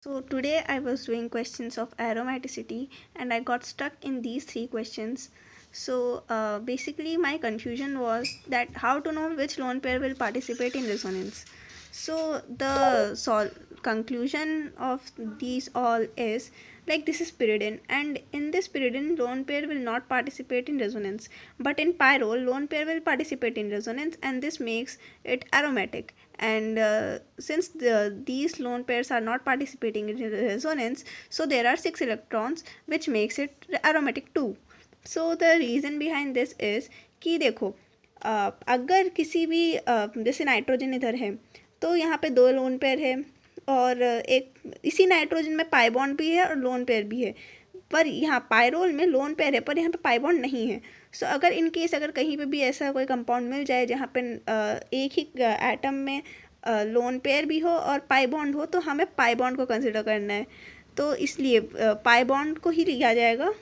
So today I was doing questions of aromaticity and I got stuck in these three questions. So basically my confusion was that how to know which lone pair will participate in resonance. So the conclusion of these all is like this is pyridine, and in this pyridine lone pair will not participate in resonance, but in pyrrole lone pair will participate in resonance, and this makes it aromatic. And since these lone pairs are not participating in resonance, so there are 6 electrons, which makes it aromatic too. So the reason behind this is कि देखो अगर किसी भी जैसे nitrogen इधर है तो यहाँ पे 2 लोन पेयर है, और एक इसी नाइट्रोजन में पाई बॉन्ड भी है और लोन पेयर भी है, पर यहाँ पायरोल में लोन पेयर है पर यहाँ पे पाई बॉन्ड नहीं है. सो अगर इन केस अगर कहीं पे भी ऐसा कोई कंपाउंड मिल जाए जहाँ पे एक ही एटम में लोन पेयर भी हो और पाई बॉन्ड हो, तो हमें पाई बॉन्ड को कंसिडर करना है. तो इसलिए पाई बॉन्ड को ही लिया जाएगा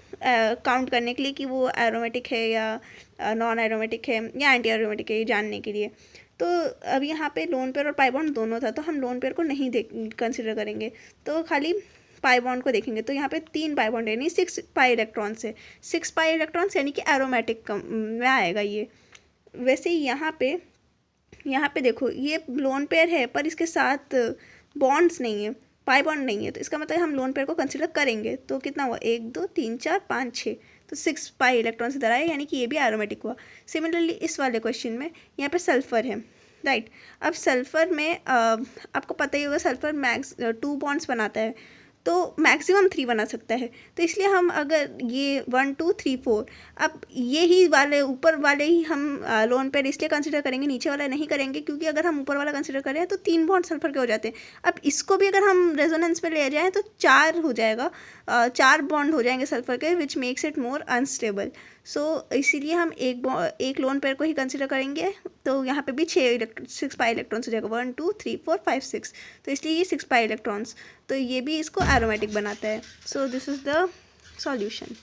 काउंट करने के लिए कि वो एरोमेटिक है या नॉन एरोमेटिक है या एंटी एरोमेटिक है, ये जानने के लिए. तो अब यहाँ पे लोन पेयर और पाई बॉन्ड दोनों था, तो हम लोन पेयर को नहीं कंसिडर करेंगे, तो खाली पाई बॉन्ड को देखेंगे. तो यहाँ पे 3 पाई बॉन्ड यानी 6 पाई इलेक्ट्रॉन्स है. 6 पाई इलेक्ट्रॉन्स यानी कि एरोमेटिक में आएगा ये. वैसे ही यहाँ पे देखो ये लोन पेयर है पर इसके साथ बॉन्ड्स नहीं है, पाई बॉन्ड नहीं है, तो इसका मतलब हम लोन पेयर को कंसिडर करेंगे. तो कितना हुआ, 1 2 3 4 5 6, तो 6 पाई इलेक्ट्रॉन्स इधर आए, यानी कि ये भी एरोमेटिक हुआ. सिमिलरली इस वाले क्वेश्चन में यहाँ पे सल्फर है, राइट. अब सल्फर में आपको पता ही होगा सल्फर मैक्स 2 बॉन्ड्स बनाता है, तो मैक्सिमम 3 बना सकता है. तो इसलिए हम अगर ये 1 2 3 4, अब ये ही वाले ऊपर वाले ही हम लोन पेयर इसलिए कंसिडर करेंगे, नीचे वाला नहीं करेंगे, क्योंकि अगर हम ऊपर वाला कंसिडर करें तो 3 बॉन्ड सल्फर के हो जाते हैं. अब इसको भी अगर हम रेजोनेंस पे ले जाएँ तो 4 हो जाएगा, 4 बॉन्ड हो जाएंगे सल्फर के, which makes it more unstable. So इसीलिए हम एक लोन पेयर को ही कंसिडर करेंगे. तो यहाँ पे भी 6 पाई इलेक्ट्रॉन्स हो जाएगा, 1 2 3 4 5 6, तो इसलिए ये 6 पाई इलेक्ट्रॉन्स, तो ये भी इसको एरोमेटिक बनाता है. So this is the solution.